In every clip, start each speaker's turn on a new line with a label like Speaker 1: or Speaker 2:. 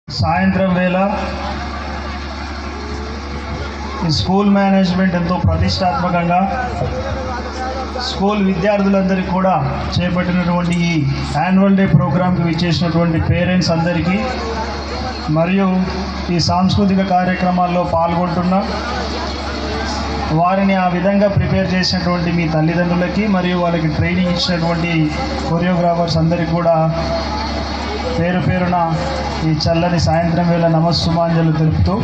Speaker 1: సాయంత్రం వేళ ఈ స్కూల్ మేనేజ్మెంట్ ఎంతో ప్రతిష్టాత్మకంగా స్కూల్ విద్యార్థులందరికీ కూడా చేపట్టినటువంటి ఈ యాన్యువల్ డే ప్రోగ్రాంకి విచ్చేసినటువంటి పేరెంట్స్ అందరికీ మరియు ఈ సాంస్కృతిక కార్యక్రమాల్లో పాల్గొంటున్న వారిని ఆ విధంగా ప్రిపేర్ చేసినటువంటి మీ తల్లిదండ్రులకి మరియు వాళ్ళకి ట్రైనింగ్ ఇచ్చినటువంటి కొరియోగ్రాఫర్స్ అందరికీ కూడా పేరు పేరున ఈ చల్లని సాయంత్రం వేళ నమస్సుమాంజలు తెలుపుతూ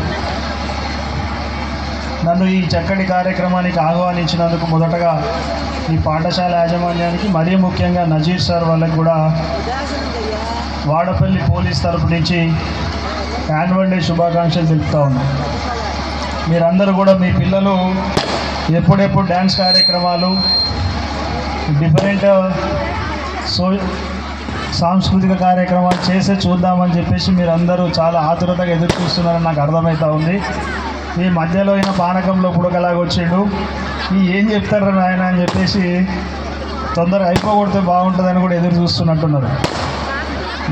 Speaker 1: నన్ను ఈ చక్కటి కార్యక్రమానికి ఆహ్వానించినందుకు మొదటగా ఈ పాఠశాల యాజమాన్యానికి మరీ ముఖ్యంగా నజీర్ సార్ వాళ్ళకి కూడా వాడపల్లి పోలీస్ తరపు నుంచి యాన్యువల్ డే శుభాకాంక్షలు తెలుపుతూ ఉన్నాం. మీరందరూ కూడా మీ పిల్లలు ఎప్పుడెప్పుడు డ్యాన్స్ కార్యక్రమాలు డిఫరెంట్ సాంస్కృతిక కార్యక్రమాలు చేసే చూద్దామని చెప్పేసి మీరందరూ చాలా ఆతురతగా ఎదురు చూస్తున్నారని నాకు అర్థమవుతూ ఉంది. ఈ మధ్యలో అయిన పానకంలో పుడకలాగా వచ్చిండు, ఈ ఏం చెప్తారు నాయన అని చెప్పేసి తొందరగా అయిపోగొడితే బాగుంటుందని కూడా ఎదురు చూస్తున్నట్టున్నారు.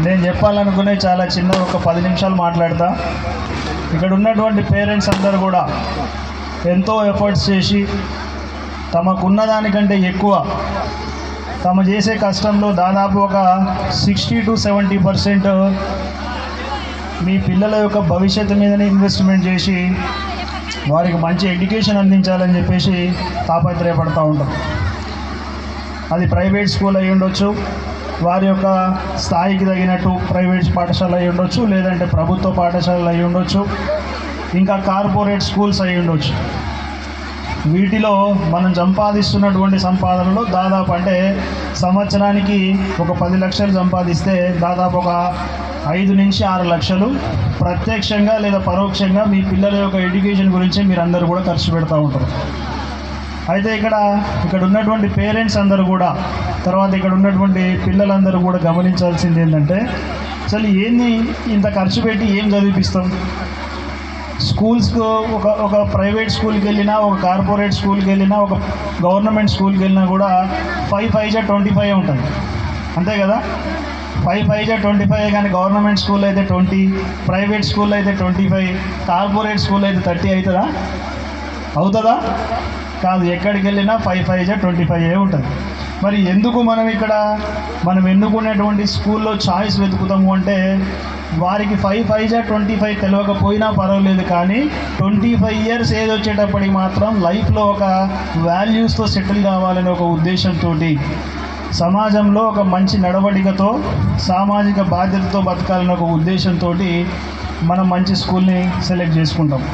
Speaker 1: నేను చెప్పాలనుకునే చాలా చిన్న ఒక 10 నిమిషాలు మాట్లాడతా. ఇక్కడ ఉన్నటువంటి పేరెంట్స్ అందరూ కూడా ఎంతో ఎఫర్ట్స్ చేసి తమకున్న దానికంటే ఎక్కువ తమ చేసే కష్టంలో దాదాపు ఒక 60 to 70% మీ పిల్లల యొక్క భవిష్యత్తు మీదనే ఇన్వెస్ట్మెంట్ చేసి వారికి మంచి ఎడ్యుకేషన్ అందించాలని చెప్పేసి తాపత్రయపడుతూ ఉంటాం. అది ప్రైవేట్ స్కూల్ అయి ఉండొచ్చు, వారి యొక్క స్థాయికి తగినట్టు ప్రైవేట్ పాఠశాల అయి ఉండొచ్చు, లేదంటే ప్రభుత్వ పాఠశాలలు అయి ఉండొచ్చు, ఇంకా కార్పొరేట్ స్కూల్స్ అయి ఉండొచ్చు. వీటిలో మనం సంపాదిస్తున్నటువంటి సంపాదనలో దాదాపు అంటే సంవత్సరానికి ఒక 10 లక్షలు సంపాదిస్తే దాదాపు ఒక 5 నుంచి 6 లక్షలు ప్రత్యక్షంగా లేదా పరోక్షంగా మీ పిల్లల యొక్క ఎడ్యుకేషన్ గురించి మీరందరూ కూడా ఖర్చు పెడతా ఉంటారు. అయితే ఇక్కడ ఉన్నటువంటి పేరెంట్స్ అందరూ కూడా, తర్వాత ఇక్కడ ఉన్నటువంటి పిల్లలందరూ కూడా గమనించాల్సింది ఏంటంటే, అసలు ఏంది ఇంత ఖర్చు పెట్టి ఏం చదివిపిస్తాం? స్కూల్స్కు ఒక ప్రైవేట్ స్కూల్కి వెళ్ళినా, ఒక కార్పొరేట్ స్కూల్కి వెళ్ళినా, ఒక గవర్నమెంట్ స్కూల్కి వెళ్ళినా కూడా 5 5 జా 25 ఉంటుంది, అంతే కదా? 5 5 జా 25, కానీ గవర్నమెంట్ స్కూల్ అయితే 20, ప్రైవేట్ స్కూల్ అయితే 25, కార్పొరేట్ స్కూల్ అయితే 30 అవుతుందా? కాదు. ఎక్కడికి వెళ్ళినా 5 5 జా 25 ఉంటుంది. మరి ఎందుకు మనం ఎన్నుకునేటువంటి స్కూల్లో చాయిస్ వెతుకుతాము అంటే, వారికి 5 5 జా 25 తెలియకపోయినా పర్వాలేదు, కానీ 25 ఇయర్స్ ఏజ్ వచ్చేటప్పటికి మాత్రం లైఫ్లో ఒక వాల్యూస్తో సెటిల్ కావాలనే ఒక ఉద్దేశంతో, సమాజంలో ఒక మంచి నడవడికతో, సామాజిక బాధ్యతతో బతకాలనే ఒక ఉద్దేశంతో మనం మంచి స్కూల్ని సెలెక్ట్ చేసుకుంటాం.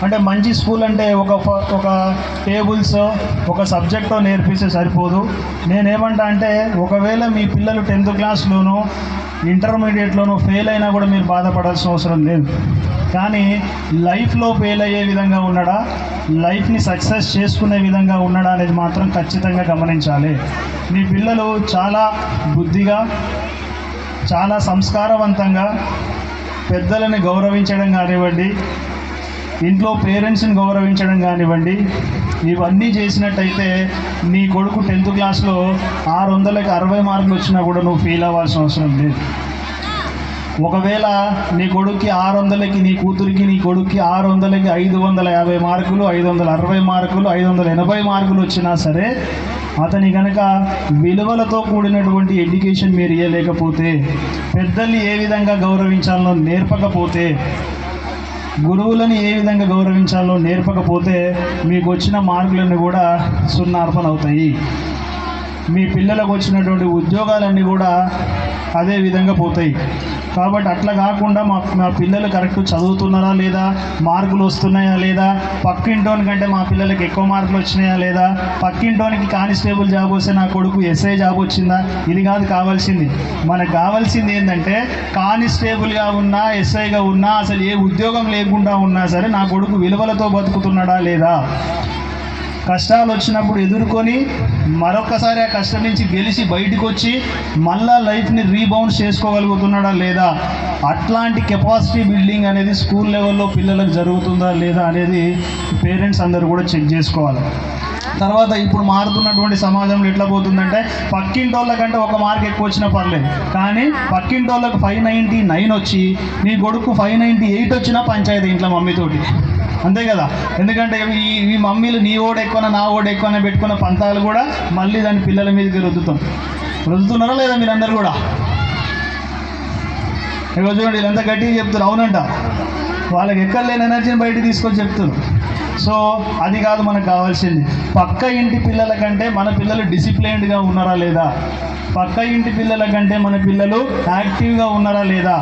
Speaker 1: అంటే మంచి స్కూల్ అంటే ఒక టేబుల్స్, ఒక సబ్జెక్టో నేర్పిస్తే సరిపోదు. నేనేమంటా అంటే, ఒకవేళ మీ పిల్లలు 10th క్లాస్లోనూ ఇంటర్మీడియట్లోనూ ఫెయిల్ అయినా కూడా మీరు బాధపడాల్సిన అవసరం లేదు. కానీ లైఫ్లో ఫెయిల్ అయ్యే విధంగా ఉన్నాడా, లైఫ్ని సక్సెస్ చేసుకునే విధంగా ఉన్నాడా అనేది మాత్రం ఖచ్చితంగా గమనించాలి. మీ పిల్లలు చాలా బుద్ధిగా, చాలా సంస్కారవంతంగా పెద్దలని గౌరవించడం కానివ్వండి, ఇంట్లో పేరెంట్స్ని గౌరవించడం కానివ్వండి, ఇవన్నీ చేసినట్టయితే నీ కొడుకు 10th క్లాస్లో 600కి 60 మార్కులు వచ్చినా కూడా నువ్వు ఫెయిల్ అవ్వాల్సిన అవసరం లేదు. ఒకవేళ నీ కొడుక్కి 600కి, నీ కూతురికి, నీ కొడుక్కి 600కి 550 మార్కులు, 560 మార్కులు, 580 మార్కులు వచ్చినా సరే, అతని కనుక విలువలతో కూడినటువంటి ఎడ్యుకేషన్ మీరు ఇవ్వలేకపోతే, పెద్దల్ని ఏ విధంగా గౌరవించాలో నేర్పకపోతే, గురువులను ఏ విధంగా గౌరవించాలో నేర్పకపోతే, మీకు వచ్చిన మార్కులన్నీ కూడా సున్నార్పణ అవుతాయి. మీ పిల్లలకు వచ్చినటువంటి ఉద్యోగాలన్నీ కూడా అదే విధంగా పోతాయి. కాబట్టి అట్లా కాకుండా మా పిల్లలు కరెక్ట్ చదువుతున్నారా లేదా, మార్కులు వస్తున్నాయా లేదా, పక్కింటోని కంటే మా పిల్లలకి ఎక్కువ మార్కులు వచ్చినాయా లేదా, పక్కింటోనికి కానిస్టేబుల్ జాబ్ వస్తే నా కొడుకు ఎస్ఐ జాబ్ వచ్చిందా, ఇది కాదు కావాల్సింది. మనకు కావాల్సింది ఏంటంటే, కానిస్టేబుల్గా ఉన్నా, ఎస్ఐగా ఉన్నా, అసలు ఏ ఉద్యోగం లేకుండా ఉన్నా సరే నా కొడుకు విలువలతో బతుకుతున్నాడా లేదా, కష్టాలు వచ్చినప్పుడు ఎదుర్కొని మరొకసారి ఆ కష్టం నుంచి గెలిచి బయటకు వచ్చి మళ్ళా లైఫ్ని రీబౌండ్ చేసుకోగలుగుతున్నాడా లేదా, అట్లాంటి కెపాసిటీ బిల్డింగ్ అనేది స్కూల్ లెవెల్లో పిల్లలకు జరుగుతుందా లేదా అనేది పేరెంట్స్ అందరూ కూడా చెక్ చేసుకోవాలి. తర్వాత ఇప్పుడు మారుతున్నటువంటి సమాజంలో ఎట్లా పోతుందంటే పక్కింటి వాళ్ళకంటే ఒక మార్క్ ఎక్కువ వచ్చినా పర్లేదు, కానీ పక్కింటి వాళ్ళకి 599 వచ్చి నీ కొడుకు 598 వచ్చినా పంచాయతీ ఇంట్లో మమ్మీతోటి. అంతే కదా, ఎందుకంటే ఈ మమ్మీలు నీ ఓడు ఎక్కువ నా ఓడు ఎక్కువ పెట్టుకున్న పంతాలు కూడా మళ్ళీ దాని పిల్లల మీదకి రుద్దుతున్నారా లేదా మీరందరూ కూడా? ఇక చూడండి వీళ్ళంతా గట్టిగా చెప్తున్నారు అవునంట, వాళ్ళకి ఎక్కడ లేని ఎనర్జీని బయటికి తీసుకొని చెప్తున్నారు. సో అది కాదు మనకు కావాల్సింది. పక్క ఇంటి పిల్లల కంటే మన పిల్లలు డిసిప్లైన్డ్గా ఉన్నారా లేదా, పక్క ఇంటి పిల్లల కంటే మన పిల్లలు యాక్టివ్గా ఉన్నారా లేదా,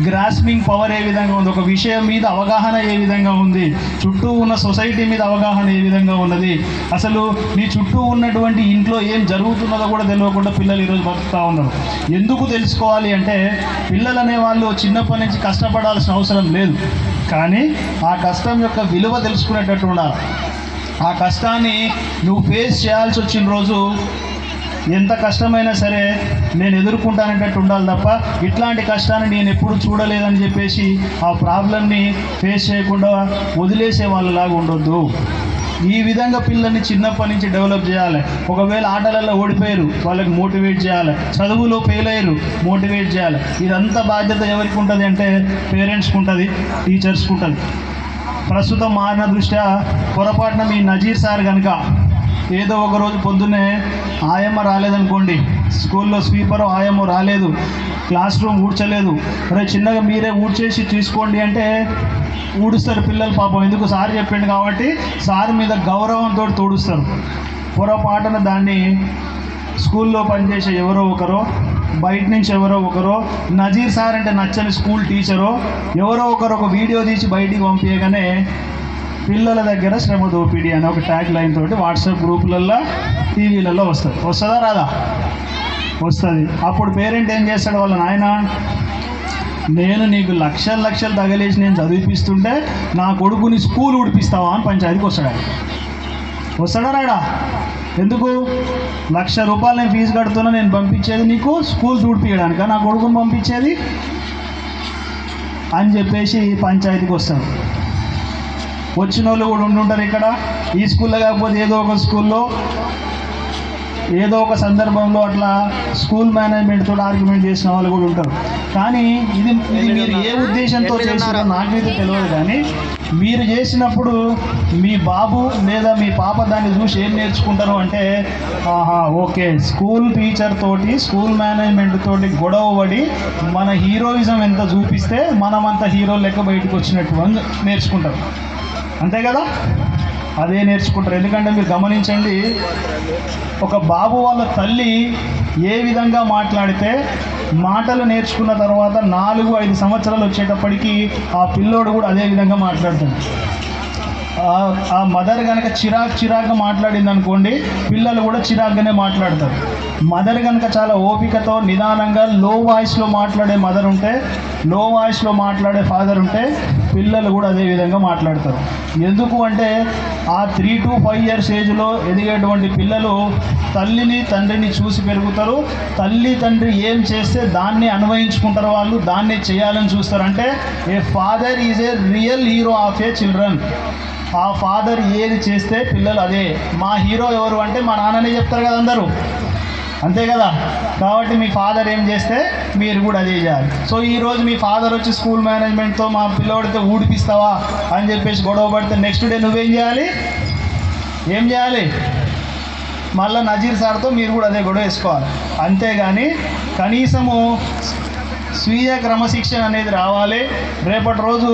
Speaker 1: గ్రాస్పింగ్ పవర్ ఏ విధంగా ఉంది, ఒక విషయం మీద అవగాహన ఏ విధంగా ఉంది, చుట్టూ ఉన్న సొసైటీ మీద అవగాహన ఏ విధంగా ఉన్నది, అసలు నీ చుట్టూ ఉన్నటువంటి ఇంట్లో ఏం జరుగుతున్నదో కూడా తెలియకుండా పిల్లలు ఈరోజు బతుకుతూ ఉన్నారు. ఎందుకు తెలుసుకోవాలి అంటే పిల్లలు అనేవాళ్ళు చిన్నప్పటి నుంచి కష్టపడాల్సిన అవసరం లేదు, కానీ ఆ కష్టం యొక్క విలువ తెలుసుకునేటట్టు ఉండాలి. ఆ కష్టాన్ని నువ్వు ఫేస్ చేయాల్సి వచ్చిన రోజు ఎంత కష్టమైనా సరే నేను ఎదుర్కొంటానేటట్టు ఉండాలి తప్ప ఇట్లాంటి కష్టాన్ని నేను ఎప్పుడు చూడలేదని చెప్పేసి ఆ ప్రాబ్లమ్ని ఫేస్ చేయకుండా వదిలేసే వాళ్ళలాగా ఉండొద్దు. ఈ విధంగా పిల్లల్ని చిన్నప్పటి నుంచి డెవలప్ చేయాలి. ఒకవేళ ఆటలలో ఓడిపోయారు వాళ్ళకి మోటివేట్ చేయాలి, చదువులో ఫెయిల్ అయ్యారు మోటివేట్ చేయాలి. ఇదంతా బాధ్యత ఎవరికి ఉంటుంది అంటే పేరెంట్స్కి ఉంటుంది, టీచర్స్కి ఉంటుంది. ప్రస్తుతం మారిన దృష్ట్యా పొరపాటున మీ నజీర్ సార్ కనుక ఏదో ఒక రోజు పొద్దున్నే ఆయమ్మ రాలేదనుకోండి, స్కూల్లో స్వీపర్ ఆయమ్మ రాలేదు, క్లాస్ రూమ్ ఊడ్చలేదు, అరే చిన్నగా మీరే ఊడ్చేసి తీసుకోండి అంటే ఊడుస్తారు పిల్లలు పాపం, ఎందుకు సార్ చెప్పిండు కాబట్టి సార్ మీద గౌరవంతో తోడుస్తారు. పొరపాటున దాన్ని స్కూల్లో పనిచేసే ఎవరో ఒకరో, బయట నుంచి ఎవరో ఒకరో, నజీర్ సార్ అంటే నచ్చని స్కూల్ టీచరో ఎవరో ఒకరు ఒక వీడియో తీసి బయటికి పంపించగానే పిల్లల దగ్గర శ్రమ దోపిడీ అనే ఒక ట్యాగ్ లైన్ తోటి వాట్సాప్ గ్రూపులలో టీవీలలో వస్తుందా రాదా? వస్తుంది. అప్పుడు పేరెంట్ ఏం చేస్తాడు, వాళ్ళ నాయన నేను నీకు లక్షలు తగలేసి నేను చదివిపిస్తుంటే నా కొడుకుని స్కూల్ ఉడిపిస్తావా అని పంచాయతీకి వస్తాడా రాడా? ఎందుకు? ₹1,00,000 నేను ఫీజు కడుతున్నా, నేను పంపించేది నీకు స్కూల్ చూడిపించడానిక నా కొడుకుని పంపించేది అని చెప్పేసి పంచాయతీకి వస్తాడు. వచ్చిన వాళ్ళు కూడా ఉంటుంటారు ఇక్కడ, ఈ స్కూల్లో కాకపోతే ఏదో ఒక స్కూల్లో ఏదో ఒక సందర్భంలో అట్లా స్కూల్ మేనేజ్మెంట్తో ఆర్గ్యుమెంట్ చేసిన వాళ్ళు కూడా ఉంటారు. కానీ ఇది మీరు ఏ ఉద్దేశంతో చేస్తారో నాకైతే తెలియదు, కానీ మీరు చేసినప్పుడు మీ బాబు లేదా మీ పాప దాన్ని చూసి ఏం నేర్చుకుంటారు అంటే ఓకే స్కూల్ టీచర్ తోటి స్కూల్ మేనేజ్మెంట్ తోటి గొడవ పడి మన హీరోయిజం ఎంత చూపిస్తే మనమంతా హీరో లెక్క బయటకు వచ్చినట్టు అని నేర్చుకుంటారు. అంతే కదా, అదే నేర్చుకుంటారు. ఎందుకంటే మీరు గమనించండి, ఒక బాబు వాళ్ళ తల్లి ఏ విధంగా మాట్లాడితే మాటలు నేర్చుకున్న తర్వాత 4-5 సంవత్సరాలు వచ్చేటప్పటికి ఆ పిల్లోడు కూడా అదే విధంగా మాట్లాడుతాడు. ఆ మదర్ కనుక చిరాగ్గా మాట్లాడింది అనుకోండి, పిల్లలు కూడా చిరాగ్గానే మాట్లాడతారు. మదర్ కనుక చాలా ఓపికతో నిదానంగా లో వాయిస్లో మాట్లాడే మదర్ ఉంటే, లో వాయిస్లో మాట్లాడే ఫాదర్ ఉంటే పిల్లలు కూడా అదే విధంగా మాట్లాడతారు. ఎందుకు అంటే ఆ 3 to 5 years ఏజ్లో ఎదిగేటువంటి పిల్లలు తల్లిని తండ్రిని చూసి పెరుగుతారు. తల్లి తండ్రి ఏం చేస్తే దాన్ని అన్వయించుకుంటారు, వాళ్ళు దాన్ని చేయాలని చూస్తారు. అంటే a father is a real hero of a children. ఆ ఫాదర్ ఏది చేస్తే పిల్లలు అదే. మా హీరో ఎవరు అంటే మా నాన్ననే చెప్తారు కదా అందరూ, అంతే కదా. కాబట్టి మీ ఫాదర్ ఏం చేస్తే మీరు కూడా అదే చేయాలి. సో ఈరోజు మీ ఫాదర్ వచ్చి స్కూల్ మేనేజ్మెంట్తో మా పిల్లోడితో ఊడిపిస్తావా అని చెప్పేసి గొడవ పడితే నెక్స్ట్ డే నువ్వేం చేయాలి? ఏం చేయాలి? మళ్ళీ నజీర్ సార్తో మీరు కూడా అదే గొడవ వేసుకోవాలి. అంతేగాని కనీసము స్వీయ క్రమశిక్షణ అనేది రావాలి. రేపటి రోజు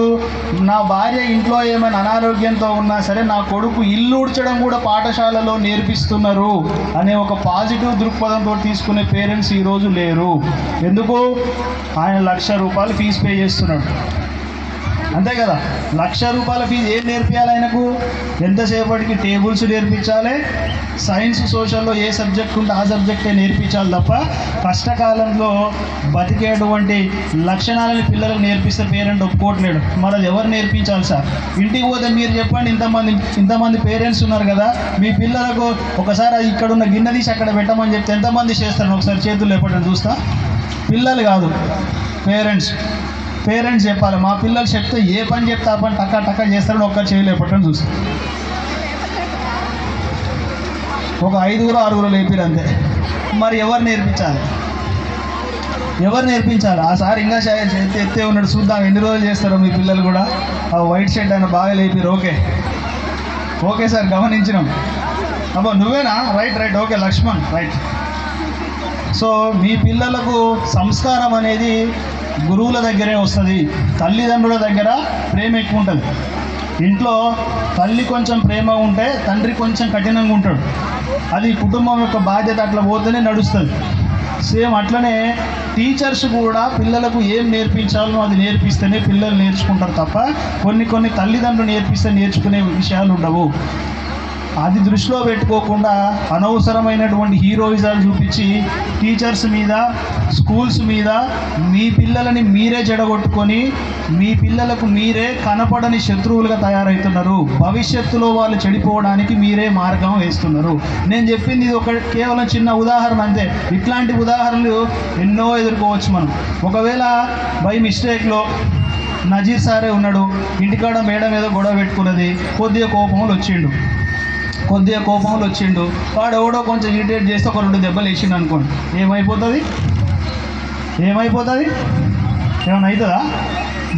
Speaker 1: నా భార్య ఇంట్లో ఏమైనా అనారోగ్యంతో ఉన్నా సరే నా కొడుకు ఇల్లు ఊడ్చడం కూడా పాఠశాలలో నేర్పిస్తున్నారు అనే ఒక పాజిటివ్ దృక్పథంతో తీసుకునే పేరెంట్స్ ఈరోజు లేరు. ఎందుకు? ఆయన ₹1,00,000 ఫీజు పే చేస్తున్నాడు, అంతే కదా. ₹1,00,000 ఫీజు ఏం నేర్పించాలి ఆయనకు? ఎంతసేపటికి టేబుల్స్ నేర్పించాలి, సైన్స్ సోషల్లో ఏ సబ్జెక్ట్ ఉంటే ఆ సబ్జెక్టే నేర్పించాలి తప్ప కష్టకాలంలో బతికేటువంటి లక్షణాలని పిల్లలకు నేర్పిస్తే పేరెంట్ ఒప్పుకోవట్లేడు. మరి అది ఎవరు నేర్పించాలి సార్? ఇంటికి పోతే మీరు చెప్పండి, ఇంతమంది పేరెంట్స్ ఉన్నారు కదా, మీ పిల్లలకు ఒకసారి ఇక్కడ ఉన్న గిన్నె తీసి అక్కడ పెట్టమని చెప్తే ఎంతమంది చేస్తారు? ఒకసారి చేతులు లేపటం చూస్తా. పిల్లలు కాదు, పేరెంట్స్ చెప్పాలి. మా పిల్లలు చెప్తే ఏ పని చెప్తే ఆ పని టక్కా చేస్తారని ఒక్కరు చేయలేపటం చూస్తారు. ఒక 5-6 లేపిరు అంతే. మరి ఎవరు నేర్పించాలి? ఆ సార్ ఇంకా ఎత్తే ఉన్నాడు. చూద్దాం ఎన్ని రోజులు చేస్తారో మీ పిల్లలు కూడా. ఆ వైట్ షర్ట్ ఆయన బాగా లేపిరు. ఓకే సార్, గమనించినాం. అబ్బా నువ్వేనా? Right okay Lakshman right. So మీ పిల్లలకు సంస్కారం అనేది గురువుల దగ్గరే వస్తుంది. తల్లిదండ్రుల దగ్గర ప్రేమ ఎక్కువ ఉంటుంది. ఇంట్లో తల్లి కొంచెం ప్రేమ ఉంటే తండ్రి కొంచెం కఠినంగా ఉంటాడు. అది కుటుంబం యొక్క బాధ్యత. అట్లా పోతేనే నడుస్తుంది. సేమ్ అట్లనే టీచర్స్ కూడా పిల్లలకు ఏం నేర్పించాలో అది నేర్పిస్తేనే పిల్లలు నేర్చుకుంటారు తప్ప కొన్ని తల్లిదండ్రులు నేర్పిస్తే నేర్చుకునే విషయాలు ఉండవు. అది దృష్టిలో పెట్టుకోకుండా అనవసరమైనటువంటి హీరోయిజాలు చూపించి టీచర్స్ మీద, స్కూల్స్ మీద మీ పిల్లలని మీరే చెడగొట్టుకొని మీ పిల్లలకు మీరే కనపడని శత్రువులుగా తయారవుతున్నారు. భవిష్యత్తులో వాళ్ళు చెడిపోవడానికి మీరే మార్గం వేస్తున్నారు. నేను చెప్పింది ఇది కేవలం చిన్న ఉదాహరణ అంతే. ఇట్లాంటి ఉదాహరణలు ఎన్నో ఎదుర్కోవచ్చు మనం. ఒకవేళ బై మిస్టేక్లో నజీర్ సారే ఉన్నాడు, ఇంటికాడ మేడం ఏదో గొడవ పెట్టుకున్నది, కొద్దిగా కోపంలో వచ్చిండు, వాడు ఎవడో కొంచెం ఇరిటేట్ చేస్తే ఒక 2 దెబ్బలు వేసిండు అనుకోండి, ఏమైపోతుంది? ఏమైనా అవుతుందా?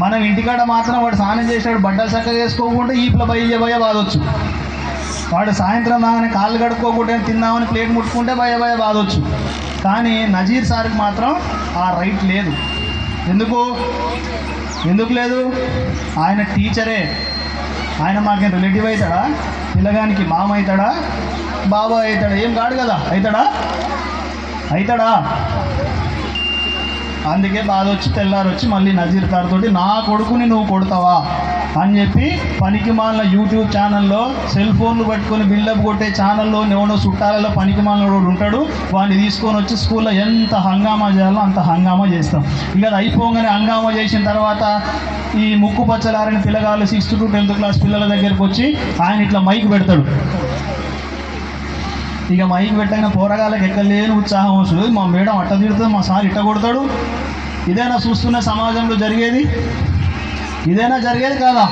Speaker 1: మనం ఇంటికాడ మాత్రం వాడు స్నానం చేసినాడు, బట్టలు చక్కగా వేసుకోకుండా ఈపుల భయ బాధొచ్చు. వాడు సాయంత్రం దాని కాళ్ళు కడుక్కోకుండా తిందామని ప్లేట్ ముట్టుకుంటే భయ బాధొచ్చు. కానీ నజీర్ సార్కి మాత్రం ఆ రైట్ లేదు. ఎందుకు లేదు? ఆయన టీచరే. ఆయన మాకేం రిలేటివ్ అవుతాడా? పిల్లగానికి మామ అవుతాడా? బాబా అవుతాడా? ఏం కాడు కదా. అవుతాడా? అందుకే బాధ వచ్చి తెల్లారొచ్చి మళ్ళీ నజీర్ సార్తో నా కొడుకుని నువ్వు కొడతావా అని చెప్పి పనికిమాలిన యూట్యూబ్ ఛానల్లో సెల్ ఫోన్లు పట్టుకొని బిల్డప్ కొట్టే ఛానల్లో ఎవడో చుట్టాలలో పనికిమాలిన ఉంటాడు. వాడిని తీసుకొని వచ్చి స్కూల్లో ఎంత హంగామా చేయాలో అంత హంగామా చేస్తాం. ఇక అది అయిపోగానే హంగామా చేసిన తర్వాత ఈ ముక్కు పచ్చలారని పిల్లగాళ్ళు 6th to 10th క్లాస్ పిల్లల దగ్గరికి వచ్చి ఆయన ఇట్లా మైక్ పెడతాడు. ఇక మైక్ పెట్టిన పోరగాళ్ళకి ఎక్కలేని ఉత్సాహం వస్తుంది. మా మేడం అట్ట తిడుతుంది, మా సార్ ఇట్ట కొడతాడు. ఇదేనా చూస్తున్న సమాజంలో జరిగేది? కాదా?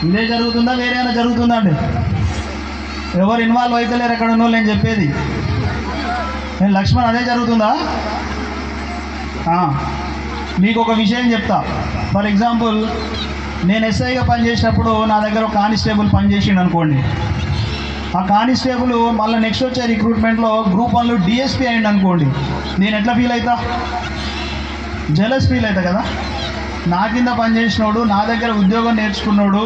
Speaker 1: ఇదే జరుగుతుందా? వేరేమైనా జరుగుతుందా అండి? ఎవరు ఇన్వాల్వ్ అవుతలేరు ఎక్కడ ఉన్నో నేను చెప్పేది. నేను లక్ష్మణ్ అదే జరుగుతుందా? మీకు ఒక విషయం చెప్తా. ఫర్ ఎగ్జాంపుల్, నేను ఎస్ఐగా పనిచేసినప్పుడు నా దగ్గర ఒక కానిస్టేబుల్ పనిచేసిండు అనుకోండి. ఆ కానిస్టేబుల్ మళ్ళీ నెక్స్ట్ వచ్చే రిక్రూట్మెంట్లో గ్రూప్ 1లో డిఎస్పీ అయ్యిండు అనుకోండి. నేను ఎట్లా ఫీల్ అవుతా? జెలస్ ఫీల్ అవుతా కదా. నా కింద పనిచేసినోడు, నా దగ్గర ఉద్యోగం నేర్చుకున్నాడు,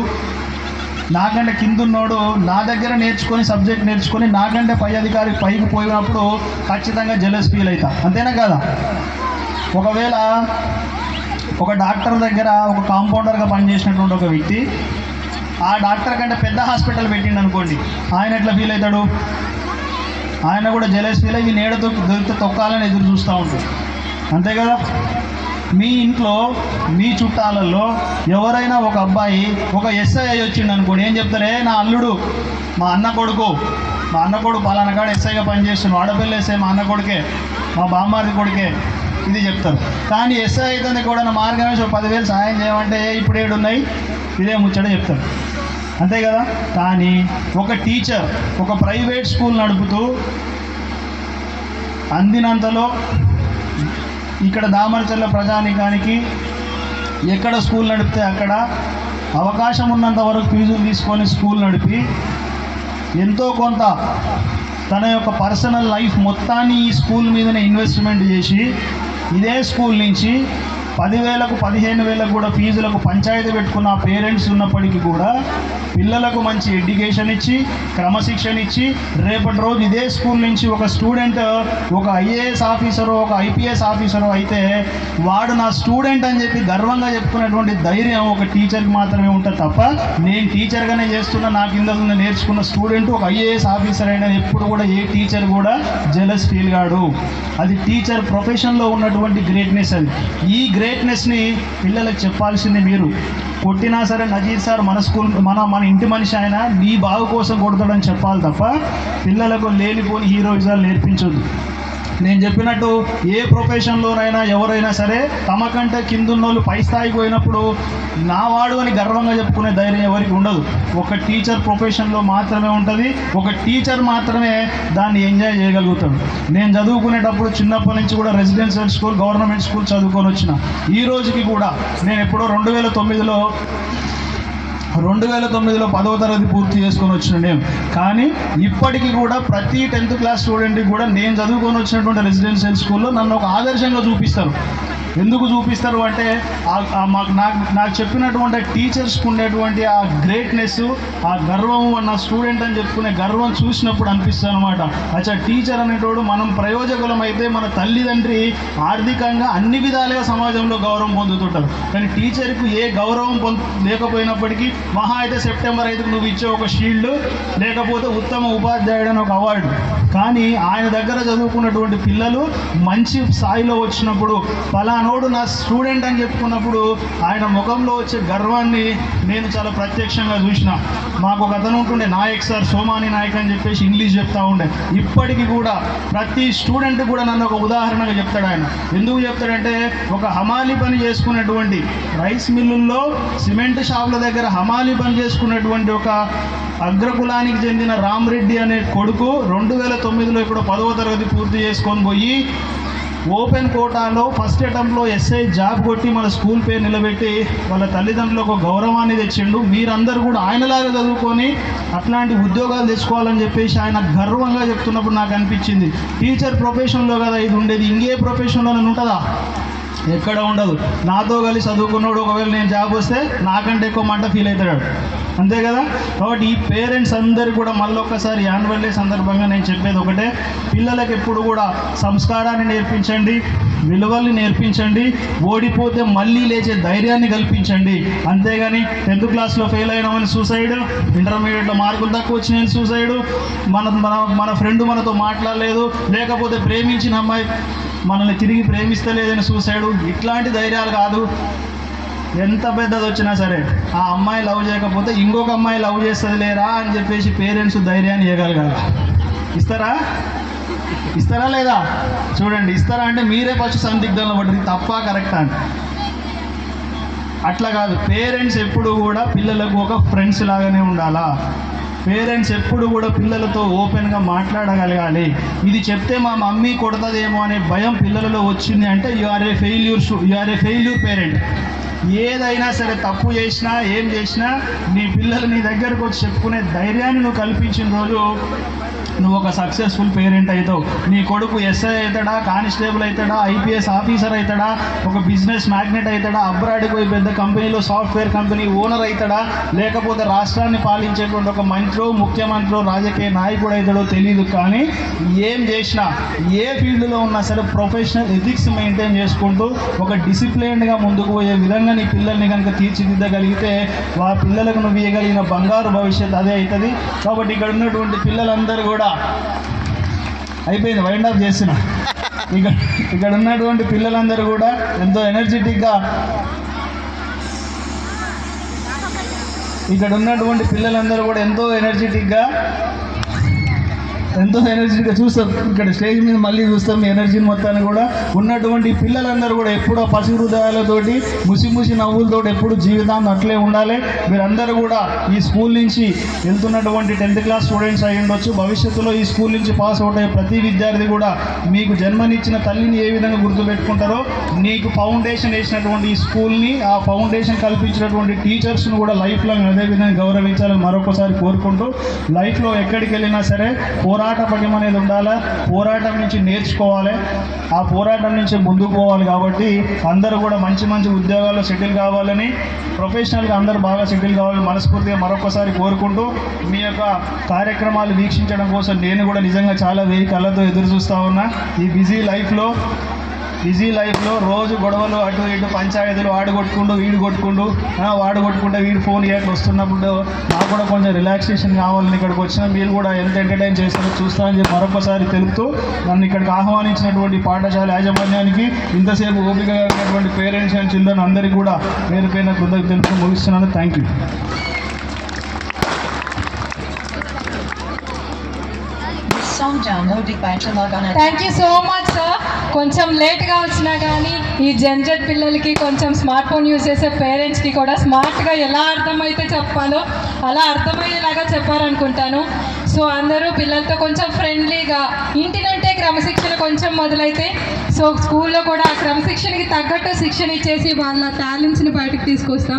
Speaker 1: నాకంటే కింద ఉన్నోడు నా దగ్గర నేర్చుకొని సబ్జెక్ట్ నేర్చుకొని నాకంటే పై అధికారి పైకి పోయినప్పుడు ఖచ్చితంగా జెలస్ ఫీల్ అవుతా. అంతేనా కదా? ఒకవేళ ఒక డాక్టర్ దగ్గర ఒక కాంపౌండర్గా పనిచేసినటువంటి ఒక వ్యక్తి ఆ డాక్టర్ కంటే పెద్ద హాస్పిటల్ పెట్టిండు అనుకోండి, ఆయన ఎట్లా ఫీల్ అవుతాడు? ఆయన కూడా జెలస్ ఫీల్ అయ్యి నేడ దొరికితే తొక్కాలని ఎదురు చూస్తూ ఉంటాడు. అంతే కదా? మీ ఇంట్లో మీ చుట్టాలలో ఎవరైనా ఒక అబ్బాయి ఒక ఎస్ఐ అయ్యి వచ్చిండు అనుకోండి, ఏం చెప్తారే? నా అల్లుడు, మా అన్న కొడుకు పలానా కాడ ఎస్ఐగా పనిచేస్తున్నాడు, ఆడపిల్ల ఎస్ఐ మా అన్న కొడుకే, మా బామ్మారి కొడుకే, ఇది చెప్తారు. కానీ ఎస్ఐ అయితే కూడా నా మార్గమే 10,000 సాయం చేయమంటే ఇప్పుడు ఏడున్నాయి, ఇదే ముచ్చట చెప్తారు. అంతే కదా? కానీ ఒక టీచర్ ఒక ప్రైవేట్ స్కూల్ నడుపుతూ అందినంతలో ఇక్కడ దామరచర్ల ప్రజానికానికి ఎక్కడ స్కూల్ నడిపితే అక్కడ అవకాశం ఉన్నంత వరకు ఫీజులు తీసుకొని స్కూల్ నడిపి ఎంతో కొంత తన యొక్క పర్సనల్ లైఫ్ మొత్తాన్ని ఈ స్కూల్ మీదనే ఇన్వెస్ట్మెంట్ చేసి ఇదే స్కూల్ నుంచి 10,000కు 15,000కు కూడా ఫీజులకు పంచాయతీ పెట్టుకున్న పేరెంట్స్ ఉన్నప్పటికీ కూడా పిల్లలకు మంచి ఎడ్యుకేషన్ ఇచ్చి క్రమశిక్షణ ఇచ్చి రేపటి రోజు ఇదే స్కూల్ నుంచి ఒక స్టూడెంట్ ఒక ఐఏఎస్ ఆఫీసరో ఒక ఐపీఎస్ ఆఫీసరో అయితే వాడు నా స్టూడెంట్ అని చెప్పి గర్వంగా చెప్పుకునేటువంటి ధైర్యం ఒక టీచర్కి మాత్రమే ఉంటుంది తప్ప నేను టీచర్గానే చేస్తున్న నా కింద నేర్చుకున్న స్టూడెంట్ ఒక ఐఏఎస్ ఆఫీసర్ అయినా ఎప్పుడు కూడా ఏ టీచర్ కూడా జెలస్ ఫీల్ కాడు. అది టీచర్ ప్రొఫెషన్లో ఉన్నటువంటి గ్రేట్నెస్. అది ఈ గ్రేట్నెస్ని పిల్లలకు చెప్పాల్సింది మీరు. కొట్టినా సరే నజీర్ సార్ మన స్కూల్ మన ఇంటి మనిషి ఆయన నీ బాగు కోసం కొడతాడని చెప్పాలి తప్ప పిల్లలకు లేనిపోని హీరోయిజాలు నేర్పించొద్దు. నేను చెప్పినట్టు ఏ ప్రొఫెషన్లోనైనా ఎవరైనా సరే తమ కంటే కిందున్న వాళ్ళు పై స్థాయికి పోయినప్పుడు నా వాడు అని గర్వంగా చెప్పుకునే ధైర్యం ఎవరికి ఉండదు. ఒక టీచర్ ప్రొఫెషన్లో మాత్రమే ఉంటుంది. ఒక టీచర్ మాత్రమే దాన్ని ఎంజాయ్ చేయగలుగుతాడు. నేను చదువుకునేటప్పుడు చిన్నప్పటి నుంచి కూడా రెసిడెన్షియల్ స్కూల్, గవర్నమెంట్ స్కూల్ చదువుకొని వచ్చిన. ఈ రోజుకి కూడా నేను ఎప్పుడో 2009లో 10వ తరగతి పూర్తి చేసుకొని వచ్చిన నేను. కానీ ఇప్పటికీ కూడా ప్రతి 10th క్లాస్ స్టూడెంట్కి కూడా నేను చదువుకొని వచ్చినటువంటి రెసిడెన్షియల్ స్కూల్లో నన్ను ఒక ఆదర్శంగా చూపిస్తారు. ఎందుకు చూపిస్తారు అంటే నాకు చెప్పినటువంటి టీచర్స్కి ఉండేటువంటి ఆ గ్రేట్నెస్, ఆ గర్వం, నా స్టూడెంట్ అని చెప్పుకునే గర్వం చూసినప్పుడు అనిపిస్తుంది అనమాట. అచ్చా, టీచర్ అనేటోడు మనం ప్రయోజకులం అయితే మన తల్లిదండ్రి ఆర్థికంగా అన్ని విధాలుగా సమాజంలో గౌరవం పొందుతుంటారు. కానీ టీచర్కు ఏ గౌరవం లేకపోయినప్పటికీ మహా అయితే సెప్టెంబర్ 5కు నువ్వు ఇచ్చే ఒక షీల్డ్, లేకపోతే ఉత్తమ ఉపాధ్యాయుడు అని ఒక అవార్డు. కానీ ఆయన దగ్గర చదువుకున్నటువంటి పిల్లలు మంచి స్థాయిలో వచ్చినప్పుడు, ఫలానోడు నా స్టూడెంట్ అని చెప్పుకున్నప్పుడు ఆయన ముఖంలో వచ్చే గర్వాన్ని నేను చాలా ప్రత్యక్షంగా చూసిన. మాకు ఒక అతను ఉంటుండే, నాయక్ సార్, సోమాని నాయక్ అని చెప్పేసి ఇంగ్లీష్ చెప్తా ఉండే. ఇప్పటికీ కూడా ప్రతి స్టూడెంట్ కూడా నన్ను ఒక ఉదాహరణగా చెప్తాడు. ఆయన ఎందుకు చెప్తాడంటే, ఒక హమాలి పని చేసుకునేటువంటి, రైస్ మిల్లుల్లో సిమెంట్ షాపుల దగ్గర హమాలి పని చేసుకున్నటువంటి ఒక అగ్రకులానికి చెందిన రామరెడ్డి అనే కొడుకు 2009లో ఇప్పుడు 10వ తరగతి పూర్తి చేసుకొని పోయి ఓపెన్ కోటాలో ఫస్ట్ అటెంప్ట్లో ఎస్ఐ జాబ్ కొట్టి మన స్కూల్ పేరు నిలబెట్టి వాళ్ళ తల్లిదండ్రులకు ఒక గౌరవాన్ని తెచ్చిండు. మీరందరూ కూడా ఆయనలాగా చదువుకొని అట్లాంటి ఉద్యోగాలు తెచ్చుకోవాలని చెప్పేసి ఆయన గర్వంగా చెప్తున్నప్పుడు నాకు అనిపించింది, టీచర్ ప్రొఫెషన్లో కదా ఇది ఉండేది, ఇంకే ప్రొఫెషన్లో ఉంటుందా? ఎక్కడ ఉండదు. నాతో కలిసి చదువుకున్నాడు ఒకవేళ నేను జాబ్ వస్తే నాకంటే ఎక్కువ మంట ఫీల్ అవుతాడు, అంతే కదా. కాబట్టి ఈ పేరెంట్స్ అందరు కూడా మళ్ళొక్కసారి యాన్యువల్ డే సందర్భంగా నేను చెప్పేది ఒకటే, పిల్లలకు ఎప్పుడు కూడా సంస్కారాన్ని నేర్పించండి, విలువల్ని నేర్పించండి, ఓడిపోతే మళ్ళీ లేచే ధైర్యాన్ని కల్పించండి. అంతేగాని 10th క్లాస్లో ఫెయిల్ అయినామని సూసైడ్, ఇంటర్మీడియట్లో మార్కులు తక్కువ వచ్చినాయని సూసైడ్, మన ఫ్రెండ్ మనతో మాట్లాడలేదు, లేకపోతే ప్రేమించిన అమ్మాయి మనల్ని తిరిగి ప్రేమిస్తలేదని సూసైడు, ఇట్లాంటి ధైర్యాలు కాదు. ఎంత పెద్దది వచ్చినా సరే ఆ అమ్మాయి లవ్ చేయకపోతే ఇంకొక అమ్మాయి లవ్ చేస్తుంది లేరా అని చెప్పేసి పేరెంట్స్ ధైర్యాన్ని ఇవ్వగలగాలి. ఇస్తారా లేదా? చూడండి, ఇస్తారా అంటే మీరే ఫస్ట్ సందిగ్ధంలో పడ్డది, తప్ప కరెక్టా అని. అట్లా కాదు. పేరెంట్స్ ఎప్పుడు కూడా పిల్లలకు ఒక ఫ్రెండ్స్ లాగానే ఉండాలా. పేరెంట్స్ ఎప్పుడు కూడా పిల్లలతో ఓపెన్గా మాట్లాడగలగాలి. ఇది చెప్తే మా మమ్మీ కొడతదేమో అనే భయం పిల్లలలో వచ్చింది అంటే you are a failure parent. ఏదైనా సరే తప్పు చేసినా ఏం చేసినా నీ పిల్లలు నీ దగ్గరకు వచ్చి చెప్పుకునే ధైర్యాన్ని నువ్వు కల్పించిన రోజు నువ్వు ఒక సక్సెస్ఫుల్ పేరెంట్ అవుతావు. నీ కొడుకు ఎస్ఐ అవుతాడా, కానిస్టేబుల్ అవుతాడా, ఐపీఎస్ ఆఫీసర్ అవుతాడా, ఒక బిజినెస్ మ్యాగ్నెట్ అవుతాడా, అబ్రాడ్కి పోయి పెద్ద కంపెనీలో సాఫ్ట్వేర్ కంపెనీ ఓనర్ అవుతాడా, లేకపోతే రాష్ట్రాన్ని పాలించేటువంటి ఒక మంత్రో, ముఖ్యమంత్రో, రాజకీయ నాయకుడు అవుతాడో తెలియదు. కానీ ఏం చేసినా, ఏ ఫీల్డ్లో ఉన్నా సరే ప్రొఫెషనల్ ఎథిక్స్ మెయింటైన్ చేసుకుంటూ ఒక డిసిప్లైన్డ్గా ముందుకు పోయే విధంగా నీ పిల్లల్ని కనుక తీర్చిదిద్దగలిగితే ఆ పిల్లలకు నువ్వు ఇవ్వగలిగిన బంగారు భవిష్యత్తు అదే అవుతుంది. కాబట్టి ఇక్కడ ఉన్నటువంటి పిల్లలందరూ కూడా అయిపోయింది, వైండ్ అప్ చేస్తున్నా. ఇక్కడ ఉన్నటువంటి పిల్లలందరూ కూడా ఎంతో ఎనర్జెటిక్గా చూస్తాం. ఇక్కడ స్టేజ్ మీద మళ్ళీ చూస్తాం మీ ఎనర్జీని మొత్తాన్ని కూడా. ఉన్నటువంటి పిల్లలందరూ కూడా ఎప్పుడో పసి హృదయాలతోటి, ముసి నవ్వులతోటి ఎప్పుడు జీవితాన్ని అట్లే ఉండాలి. మీరందరూ కూడా ఈ స్కూల్ నుంచి వెళ్తున్నటువంటి 10th క్లాస్ స్టూడెంట్స్ అయి ఉండొచ్చు. భవిష్యత్తులో ఈ స్కూల్ నుంచి పాస్ అవుట్ అయ్యే ప్రతి విద్యార్థి కూడా మీకు జన్మనిచ్చిన తల్లిని ఏ విధంగా గుర్తుపెట్టుకుంటారో, నీకు ఫౌండేషన్ వేసినటువంటి ఈ స్కూల్ని, ఆ ఫౌండేషన్ కల్పించినటువంటి టీచర్స్ను కూడా లైఫ్ లాంగ్ అదే విధంగా గౌరవించాలని మరొకసారి కోరుకుంటూ, లైఫ్లో ఎక్కడికి వెళ్ళినా సరే పోరాట పటిమ అనేది ఉండాలి. పోరాటం నుంచి నేర్చుకోవాలి, ఆ పోరాటం నుంచి ముందుకు పోవాలి. కాబట్టి అందరూ కూడా మంచి ఉద్యోగాల్లో సెటిల్ కావాలని, ప్రొఫెషనల్గా అందరూ బాగా సెటిల్ కావాలని మనస్ఫూర్తిగా మరొకసారి కోరుకుంటూ, మీ యొక్క కార్యక్రమాలు వీక్షించడం కోసం నేను కూడా నిజంగా చాలా వేయి కళ్ళతో ఎదురు చూస్తూ ఉన్నా. ఈ బిజీ లైఫ్లో రోజు గొడవలు, అటు ఇటు పంచాయతీలు, వాడు కొట్టుకుంటూ వీడు ఫోన్ ఇయర్లు వస్తున్నప్పుడు నాకు కూడా కొంచెం రిలాక్సేషన్ కావాలని ఇక్కడికి వచ్చిన మీరు కూడా ఎంత ఎంటర్టైన్ చేస్తారో చూస్తానని చెప్పి మరొకసారి తెలుపుతూ, నన్ను ఇక్కడికి ఆహ్వానించినటువంటి పాఠశాల యాజమాన్యానికి, ఇంతసేపు ఓపికగా ఉన్నటువంటి పేరెంట్స్ అండ్ చిల్డ్రన్ అందరికీ కూడా పేరు పేరున కృతజ్ఞతలు ముగిస్తున్నాను. Thank you.
Speaker 2: song download di Pantalagan.
Speaker 3: Thank you so much sir. కొంచెం లేట్గా వచ్చినా కానీ ఈ జెన్జెడ్ పిల్లలకి కొంచెం స్మార్ట్ ఫోన్ యూజ్ చేసే పేరెంట్స్కి కూడా స్మార్ట్గా ఎలా అర్థమైతే చెప్పాలో అలా అర్థమయ్యేలాగా చెప్పారనుకుంటాను. సో అందరూ పిల్లలతో కొంచెం ఫ్రెండ్లీగా ఇంటి నుండే క్రమశిక్షణ కొంచెం మొదలైతే సో స్కూల్లో కూడా ఆ క్రమశిక్షణకి తగ్గట్టు శిక్షణ ఇచ్చేసి వాళ్ళ టాలెంట్స్ని బయటకు తీసుకొస్తాం.